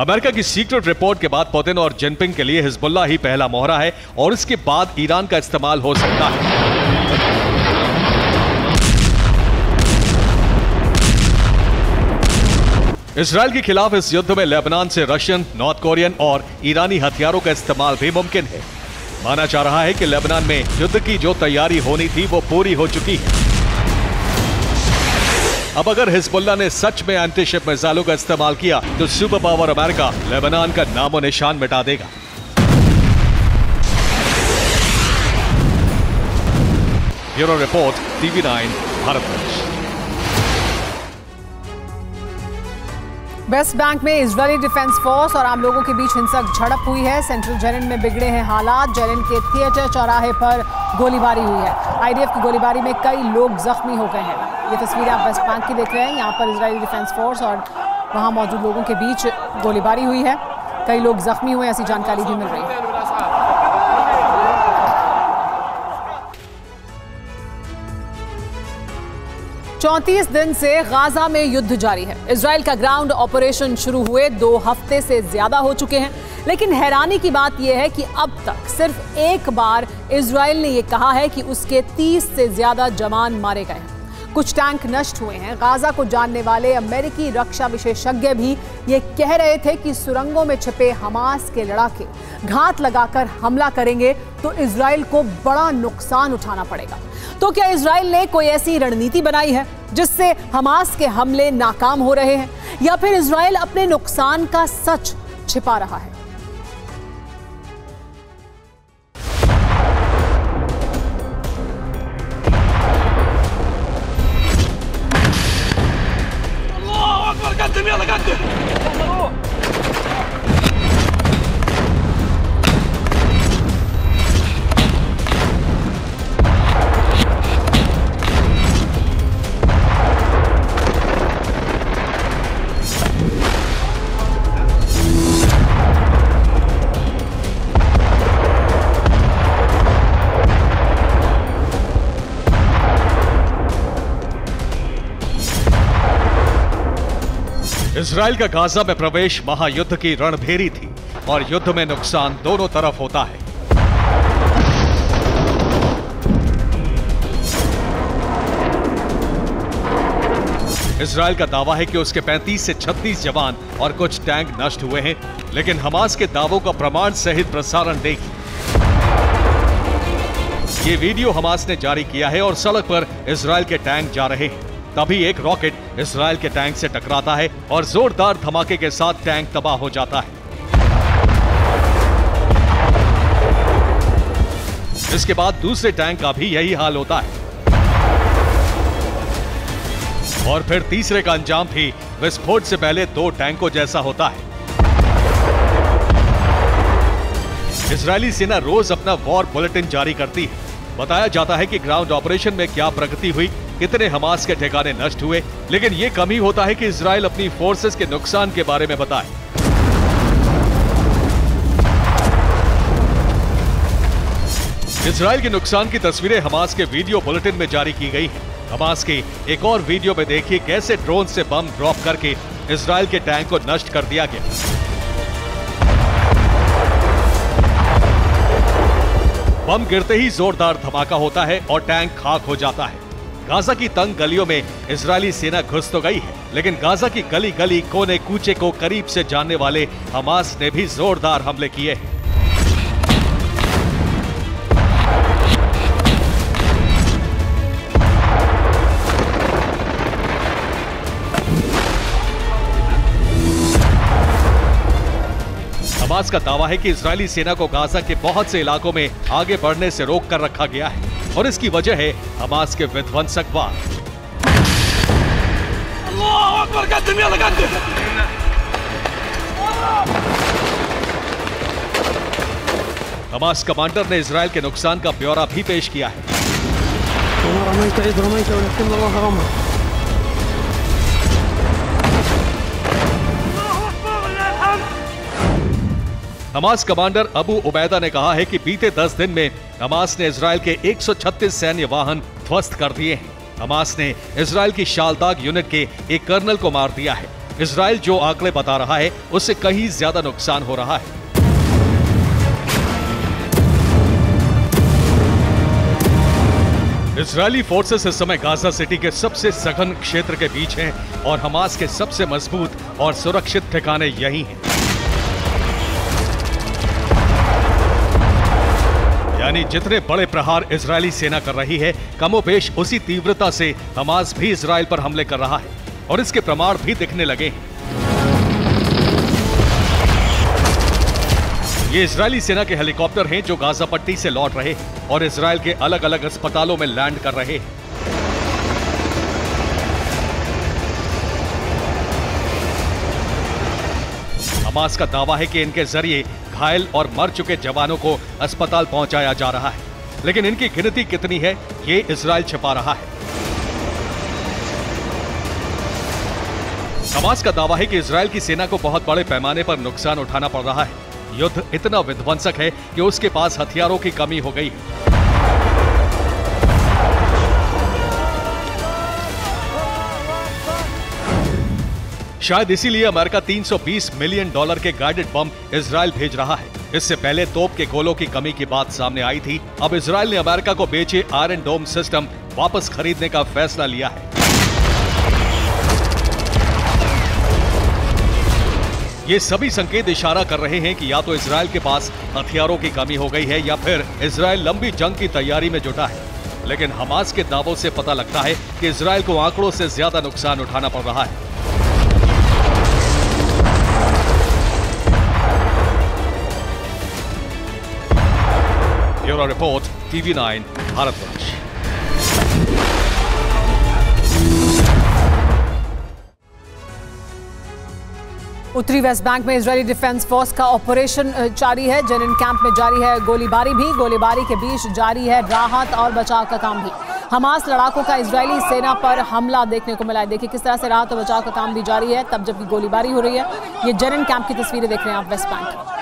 अमेरिका की सीक्रेट रिपोर्ट के बाद पुतिन और जिनपिंग के लिए हिजबुल्लाह ही पहला मोहरा है और इसके बाद ईरान का इस्तेमाल हो सकता है। इजराइल के खिलाफ इस युद्ध में लेबनान से रशियन, नॉर्थ कोरियन और ईरानी हथियारों का इस्तेमाल भी मुमकिन है। माना जा रहा है कि लेबनान में युद्ध की जो तैयारी होनी थी वो पूरी हो चुकी है। अब अगर हिजबुल्लाह ने सच में एंटी शिप मिसाइलों का इस्तेमाल किया तो सुपर पावर अमेरिका लेबनान का नामो निशान मिटा देगा। Bureau report, TV9 Bharat. West Bank में इजरायली डिफेंस फोर्स और आम लोगों के बीच हिंसक झड़प हुई है। सेंट्रल जेनिन में बिगड़े हैं हालात। जेनिन के थिएटर चौराहे पर गोलीबारी हुई है। आईडीएफ की गोलीबारी में कई लोग जख्मी हो गए हैं। ये तस्वीरें आप वेस्ट बैंक की देख रहे हैं। यहाँ पर इजरायली डिफेंस फोर्स और वहाँ मौजूद लोगों के बीच गोलीबारी हुई है। कई लोग जख्मी हुए, ऐसी जानकारी भी मिल रही है। 34 दिन से गाजा में युद्ध जारी है। इजराइल का ग्राउंड ऑपरेशन शुरू हुए 2 हफ्ते से ज्यादा हो चुके हैं, लेकिन हैरानी की बात यह है कि अब तक सिर्फ एक बार इजराइल ने यह कहा है कि उसके 30 से ज्यादा जवान मारे गए हैं। कुछ टैंक नष्ट हुए हैं। गाजा को जानने वाले अमेरिकी रक्षा विशेषज्ञ भी ये कह रहे थे कि सुरंगों में छिपे हमास के लड़ाके घात लगाकर हमला करेंगे तो इजराइल को बड़ा नुकसान उठाना पड़ेगा। तो क्या इजराइल ने कोई ऐसी रणनीति बनाई है जिससे हमास के हमले नाकाम हो रहे हैं, या फिर इजराइल अपने नुकसान का सच छिपा रहा है? इजराइल का गाजा में प्रवेश महायुद्ध की रणभेरी थी और युद्ध में नुकसान दोनों तरफ होता है। इजराइल का दावा है कि उसके 35 से 36 जवान और कुछ टैंक नष्ट हुए हैं, लेकिन हमास के दावों का प्रमाण सहित प्रसारण देखिए। ये वीडियो हमास ने जारी किया है और सड़क पर इजराइल के टैंक जा रहे हैं। तभी एक रॉकेट इजराइल के टैंक से टकराता है और जोरदार धमाके के साथ टैंक तबाह हो जाता है। इसके बाद दूसरे टैंक का भी यही हाल होता है और फिर तीसरे का अंजाम भी विस्फोट से पहले 2 टैंकों जैसा होता है। इजरायली सेना रोज अपना वॉर बुलेटिन जारी करती है। बताया जाता है कि ग्राउंड ऑपरेशन में क्या प्रगति हुई, कितने हमास के ठिकाने नष्ट हुए, लेकिन ये कम ही होता है कि इजराइल अपनी फोर्सेस के नुकसान के बारे में बताए। इजराइल के नुकसान की तस्वीरें हमास के वीडियो बुलेटिन में जारी की गई हैं। हमास की एक और वीडियो में देखिए कैसे ड्रोन से बम ड्रॉप करके इजराइल के टैंक को नष्ट कर दिया गया। बम गिरते ही जोरदार धमाका होता है और टैंक खाक हो जाता है। गाजा की तंग गलियों में इजरायली सेना घुस तो गई है, लेकिन गाजा की गली गली कोने कूचे को करीब से जानने वाले हमास ने भी जोरदार हमले किए हैं। हमास का दावा है कि इजरायली सेना को गाजा के बहुत से इलाकों में आगे बढ़ने से रोक कर रखा गया है और इसकी वजह है हमास के विध्वंसक वार। हमास कमांडर ने इजराइल के नुकसान का ब्यौरा भी पेश किया है। हमास कमांडर अबू उबैदा ने कहा है कि बीते 10 दिन में हमास ने इजराइल के 136 सैन्य वाहन ध्वस्त कर दिए हैं। हमास ने इजराइल की शालदाग यूनिट के एक कर्नल को मार दिया है। इजराइल जो आंकड़े बता रहा है उससे कहीं ज्यादा नुकसान हो रहा है। इजरायली फोर्सेस इस समय गाजा सिटी के सबसे सघन क्षेत्र के बीच हैं और हमास के सबसे मजबूत और सुरक्षित ठिकाने यही हैं। यानी जितने बड़े प्रहार इजरायली सेना कर रही है, कमोबेश उसी तीव्रता से हमास भी इजराइल पर हमले कर रहा है और इसके प्रमाण भी दिखने लगे हैं। ये इजरायली सेना के हेलीकॉप्टर हैं जो गाजा पट्टी से लौट रहे हैं और इजराइल के अलग अलग अस्पतालों में लैंड कर रहे हैं। हमास का दावा है कि इनके जरिए घायल और मर चुके जवानों को अस्पताल पहुंचाया जा रहा है, लेकिन इनकी गिनती कितनी है ये इजराइल छिपा रहा है। हमास का दावा है कि इजराइल की सेना को बहुत बड़े पैमाने पर नुकसान उठाना पड़ रहा है। युद्ध इतना विध्वंसक है कि उसके पास हथियारों की कमी हो गई है। शायद इसीलिए अमेरिका $320 मिलियन के गाइडेड बम इजराइल भेज रहा है। इससे पहले तोप के गोलों की कमी की बात सामने आई थी। अब इजराइल ने अमेरिका को बेचे आयरन डोम सिस्टम वापस खरीदने का फैसला लिया है। ये सभी संकेत इशारा कर रहे हैं कि या तो इजराइल के पास हथियारों की कमी हो गई है या फिर इजराइल लंबी जंग की तैयारी में जुटा है। लेकिन हमास के दावों से पता लगता है कि इजराइल को आंकड़ों से ज्यादा नुकसान उठाना पड़ रहा है। Bureau report, TV9 Bharatvarsh. उत्तरी वेस्ट बैंक में इजरायली डिफेंस फोर्स का ऑपरेशन जारी है। जेनिन कैंप में जारी है गोलीबारी भी। गोलीबारी के बीच जारी है राहत और बचाव का काम भी। हमास लड़ाकों का इजरायली सेना पर हमला देखने को मिला है। देखिए किस तरह से राहत और बचाव का काम भी जारी है तब जबकि गोलीबारी हो रही है। ये जेनिन कैंप की तस्वीरें देख रहे हैं आप वेस्ट बैंक की।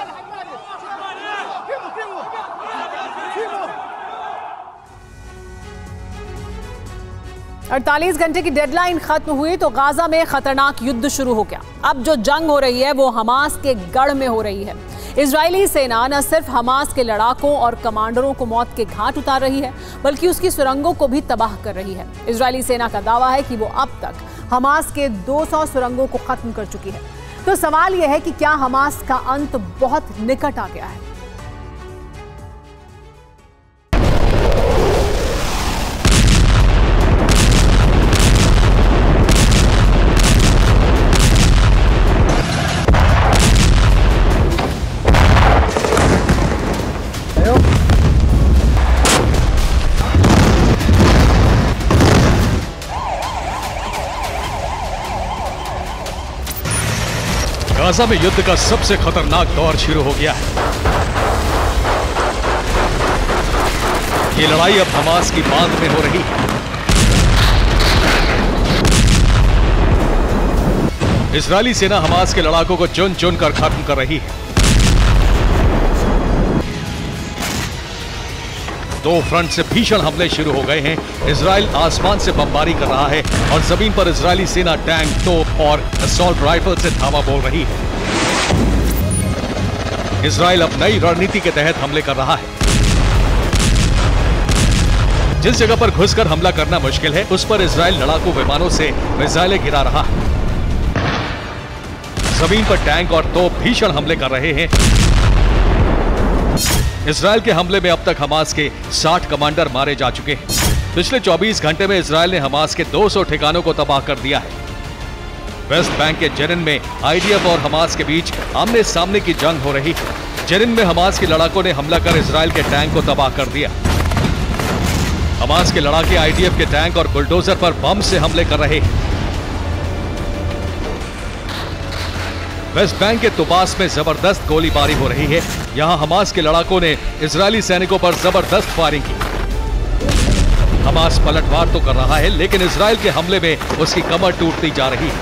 48 घंटे की डेडलाइन खत्म हुई तो गाजा में खतरनाक युद्ध शुरू हो गया। अब जो जंग हो रही है वो हमास के गढ़ में हो रही है। इजरायली सेना न सिर्फ हमास के लड़ाकों और कमांडरों को मौत के घाट उतार रही है बल्कि उसकी सुरंगों को भी तबाह कर रही है। इजरायली सेना का दावा है कि वो अब तक हमास के 200 सुरंगों को खत्म कर चुकी है। तो सवाल यह है कि क्या हमास का अंत बहुत निकट आ गया है? गाजा में युद्ध का सबसे खतरनाक दौर शुरू हो गया है। ये लड़ाई अब हमास की बांध में हो रही है। इजरायली सेना हमास के लड़ाकों को चुन चुन कर खत्म कर रही है। दो फ्रंट से भीषण हमले शुरू हो गए हैं। इजराइल आसमान से बमबारी कर रहा है और जमीन पर इजरायली सेना टैंक, तोप और असॉल्ट राइफल से धावा बोल रही है। इजराइल अब नई रणनीति के तहत हमले कर रहा है। जिस जगह पर घुसकर हमला करना मुश्किल है, उस पर इजराइल लड़ाकू विमानों से मिसाइलें गिरा रहा है। जमीन पर टैंक और तोप भीषण हमले कर रहे हैं। इजराइल के हमले में अब तक हमास के 60 कमांडर मारे जा चुके हैं। पिछले 24 घंटे में इजराइल ने हमास के 200 ठिकानों को तबाह कर दिया है। वेस्ट बैंक के जेनिन में आईडीएफ और हमास के बीच आमने सामने की जंग हो रही है। जेनिन में हमास के लड़ाकों ने हमला कर इजराइल के टैंक को तबाह कर दिया। हमास के लड़ाके आईडीएफ के टैंक और बुलडोजर पर बम से हमले कर रहे हैं। वेस्ट बैंक के तुबास में जबरदस्त गोलीबारी हो रही है। यहां हमास के लड़ाकों ने इजरायली सैनिकों पर जबरदस्त फायरिंग की। हमास पलटवार तो कर रहा है, लेकिन इजराइल के हमले में उसकी कमर टूटती जा रही है।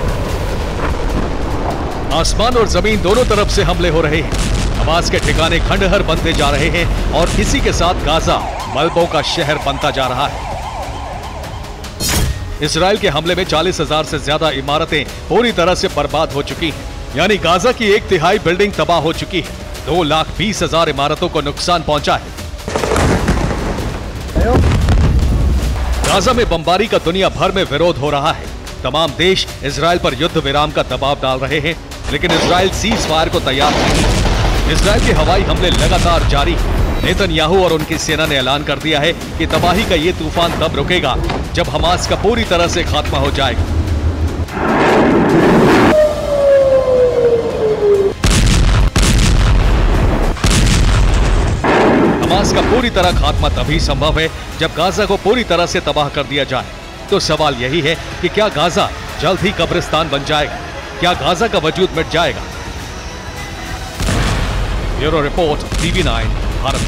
आसमान और जमीन दोनों तरफ से हमले हो रहे हैं। हमास के ठिकाने खंडहर बनते जा रहे हैं और इसी के साथ गाजा मलबों का शहर बनता जा रहा है। इजराइल के हमले में 40,000 से ज्यादा इमारतें पूरी तरह से बर्बाद हो चुकी हैं। यानी गाजा की 1/3 बिल्डिंग तबाह हो चुकी है। 2,20,000 इमारतों को नुकसान पहुंचा है। गाजा में बमबारी का दुनिया भर में विरोध हो रहा है। तमाम देश इजराइल पर युद्ध विराम का दबाव डाल रहे हैं, लेकिन इजराइल सीज फायर को तैयार नहीं है। इजराइल के हवाई हमले लगातार जारी हैं। नेतन्याहू और उनकी सेना ने ऐलान कर दिया है कि तबाही का ये तूफान तब रुकेगा जब हमास का पूरी तरह से खात्मा हो जाएगा। हमास का पूरी तरह खात्मा तभी संभव है जब गाजा को पूरी तरह से तबाह कर दिया जाए। तो सवाल यही है कि क्या गाजा जल्द ही कब्रिस्तान बन जाएगा? क्या गाजा का वजूद मिट जाएगा? Bureau report, TV9 Bharat.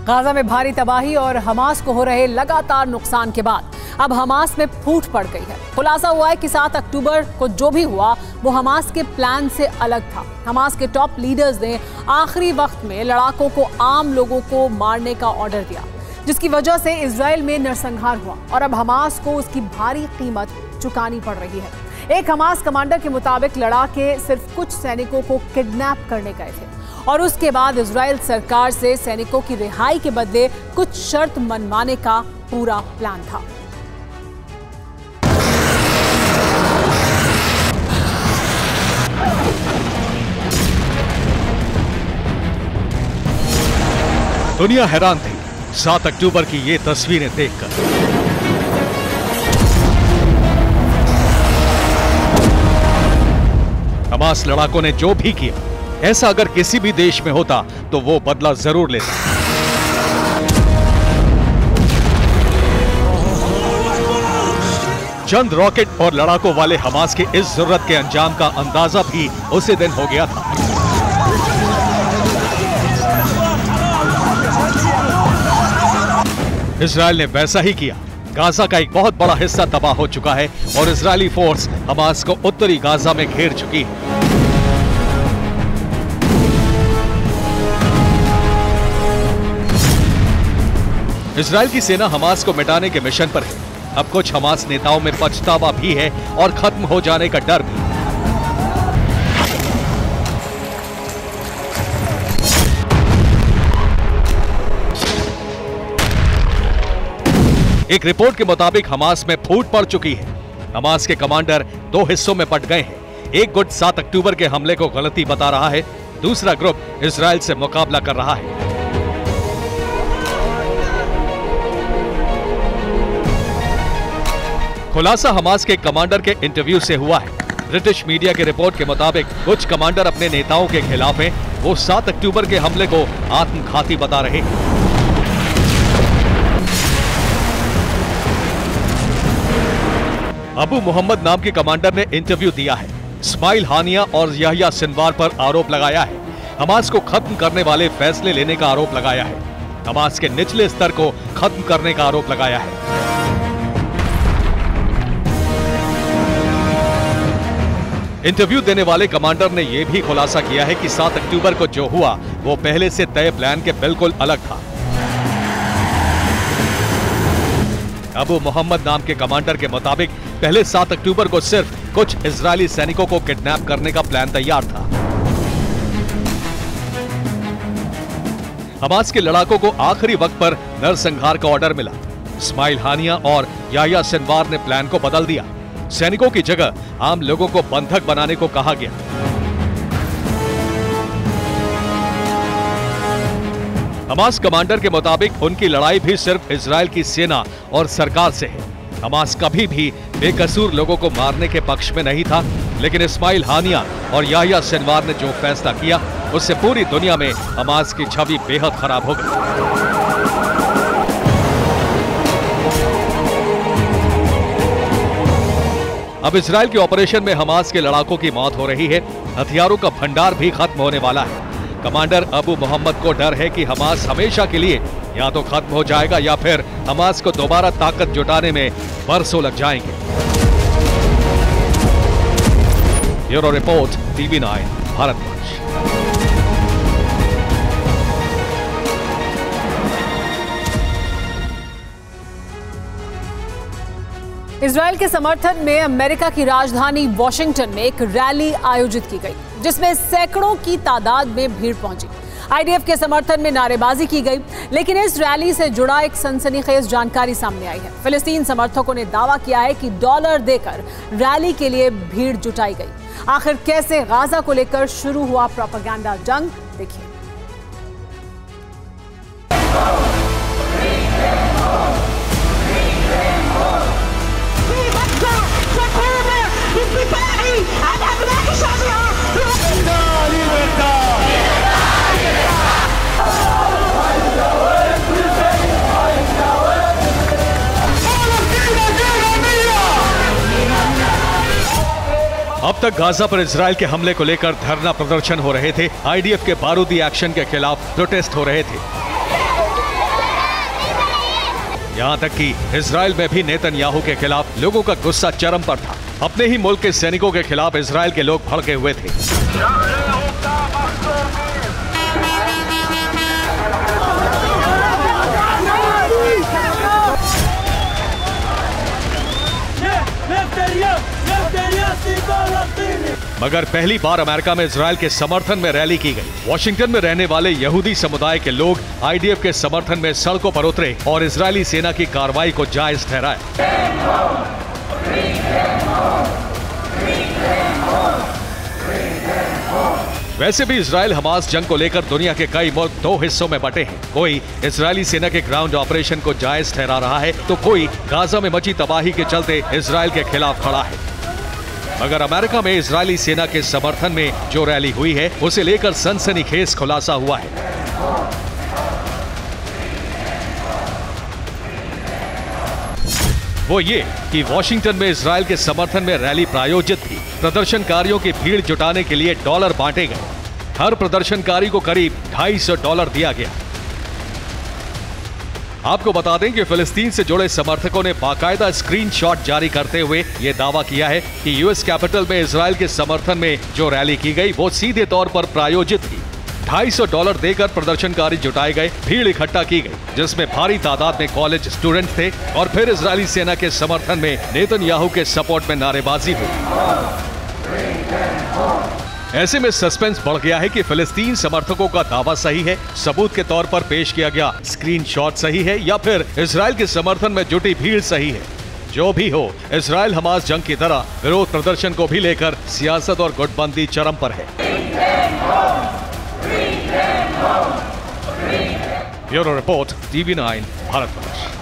Gaza में भारी तबाही और हमास को हो रहे लगातार नुकसान के बाद अब हमास में फूट पड़ गई है। खुलासा हुआ है कि 7 अक्टूबर को जो भी हुआ वो हमास के प्लान से अलग था। हमास के टॉप लीडर्स ने आखिरी वक्त में लड़ाकों को आम लोगों को मारने का ऑर्डर दिया, जिसकी वजह से इजराइल में नरसंहार हुआ और अब हमास को उसकी भारी कीमत चुकानी पड़ रही है। एक हमास कमांडर के मुताबिक लड़ाके सिर्फ कुछ सैनिकों को किडनैप करने गए थे और उसके बाद इजराइल सरकार से सैनिकों की रिहाई के बदले कुछ शर्त मनवाने का पूरा प्लान था। दुनिया हैरान थी 7 अक्टूबर की ये तस्वीरें देखकर। हमास लड़ाकों ने जो भी किया, ऐसा अगर किसी भी देश में होता तो वो बदला जरूर लेता। चंद रॉकेट और लड़ाकों वाले हमास के इस जुर्रत के अंजाम का अंदाजा भी उसी दिन हो गया था। इजराइल ने वैसा ही किया। गाजा का एक बहुत बड़ा हिस्सा तबाह हो चुका है और इजरायली फोर्स हमास को उत्तरी गाजा में घेर चुकी है। इजराइल की सेना हमास को मिटाने के मिशन पर है। अब कुछ हमास नेताओं में पछतावा भी है और खत्म हो जाने का डर भी। एक रिपोर्ट के मुताबिक हमास में फूट पड़ चुकी है। हमास के कमांडर 2 हिस्सों में बंट गए हैं। एक गुट 7 अक्टूबर के हमले को गलती बता रहा है, दूसरा ग्रुप इजराइल से मुकाबला कर रहा है। खुलासा हमास के कमांडर के इंटरव्यू से हुआ है। ब्रिटिश मीडिया की रिपोर्ट के मुताबिक कुछ कमांडर अपने नेताओं के खिलाफ हैं। वो 7 अक्टूबर के हमले को आत्मघाती बता रहे हैं। अबू मोहम्मद नाम के कमांडर ने इंटरव्यू दिया है। इस्माइल हानिया और यहया सिनवार पर आरोप लगाया है हमास को खत्म करने वाले फैसले लेने का आरोप लगाया है। हमास के निचले स्तर को खत्म करने का आरोप लगाया है। इंटरव्यू देने वाले कमांडर ने यह भी खुलासा किया है कि 7 अक्टूबर को जो हुआ वो पहले से तय प्लान के बिल्कुल अलग था। अबू मोहम्मद नाम के कमांडर के मुताबिक पहले 7 अक्टूबर को सिर्फ कुछ इजरायली सैनिकों को किडनैप करने का प्लान तैयार था। हमास के लड़ाकों को आखिरी वक्त पर नरसंहार का ऑर्डर मिला। इस्माइल हानिया और याह्या सिनवार ने प्लान को बदल दिया। सैनिकों की जगह आम लोगों को बंधक बनाने को कहा गया। हमास कमांडर के मुताबिक उनकी लड़ाई भी सिर्फ इजराइल की सेना और सरकार से है। हमास कभी भी बेकसूर लोगों को मारने के पक्ष में नहीं था, लेकिन इस्माइल हानिया और याह्या सिनवार ने जो फैसला किया उससे पूरी दुनिया में हमास की छवि बेहद खराब हो गई। अब इजराइल के ऑपरेशन में हमास के लड़ाकों की मौत हो रही है। हथियारों का भंडार भी खत्म होने वाला है। कमांडर अबू मोहम्मद को डर है कि हमास हमेशा के लिए या तो खत्म हो जाएगा या फिर हमास को दोबारा ताकत जुटाने में बरसों लग जाएंगे। Bureau report, TV9 Bharatvarsh. Israel के समर्थन में अमेरिका की राजधानी वॉशिंगटन में एक रैली आयोजित की गई, जिसमें सैकड़ों की तादाद में भीड़ पहुंची। आईडीएफ के समर्थन में नारेबाजी की गई, लेकिन इस रैली से जुड़ा एक सनसनीखेज जानकारी सामने आई है। फिलिस्तीन समर्थकों ने दावा किया है कि डॉलर देकर रैली के लिए भीड़ जुटाई गई। आखिर कैसे गाजा को लेकर शुरू हुआ प्रोपेगेंडा जंग, देखिए। अब तक गाजा पर इजराइल के हमले को लेकर धरना प्रदर्शन हो रहे थे। आईडीएफ के बारूदी एक्शन के खिलाफ प्रोटेस्ट हो रहे थे। यहां तक कि इजराइल में भी नेतन्याहू के खिलाफ लोगों का गुस्सा चरम पर था। अपने ही मुल्क के सैनिकों के खिलाफ इजराइल के लोग भड़के हुए थे। मगर पहली बार अमेरिका में इजराइल के समर्थन में रैली की गई। वॉशिंगटन में रहने वाले यहूदी समुदाय के लोग आईडीएफ के समर्थन में सड़कों पर उतरे और इजरायली सेना की कार्रवाई को जायज ठहराया। वैसे भी इजराइल हमास जंग को लेकर दुनिया के कई मुल्क दो हिस्सों में बटे हैं। कोई इजरायली सेना के ग्राउंड ऑपरेशन को जायज ठहरा रहा है, तो कोई गाजा में मची तबाही के चलते इजराइल के खिलाफ खड़ा है। मगर अमेरिका में इजरायली सेना के समर्थन में जो रैली हुई है, उसे लेकर सनसनीखेज खुलासा हुआ है। वो ये कि वॉशिंगटन में इजराइल के समर्थन में रैली प्रायोजित थी। प्रदर्शनकारियों की भीड़ जुटाने के लिए डॉलर बांटे गए। हर प्रदर्शनकारी को करीब $250 दिया गया। आपको बता दें कि फिलिस्तीन से जुड़े समर्थकों ने बाकायदा स्क्रीनशॉट जारी करते हुए यह दावा किया है कि यूएस कैपिटल में इजराइल के समर्थन में जो रैली की गई वो सीधे तौर पर प्रायोजित थी। $250 देकर प्रदर्शनकारी जुटाए गए, भीड़ इकट्ठा की गई, जिसमें भारी तादाद में कॉलेज स्टूडेंट थे और फिर इजरायली सेना के समर्थन में नेतन्याहू के सपोर्ट में नारेबाजी हुई। ऐसे में सस्पेंस बढ़ गया है कि फिलिस्तीन समर्थकों का दावा सही है, सबूत के तौर पर पेश किया गया स्क्रीनशॉट सही है, या फिर इजराइल के समर्थन में जुटी भीड़ सही है। जो भी हो, इजराइल हमास जंग की तरह विरोध प्रदर्शन को भी लेकर सियासत और गुटबंदी चरम पर है। Bureau report, TV9 Bharatvarsh.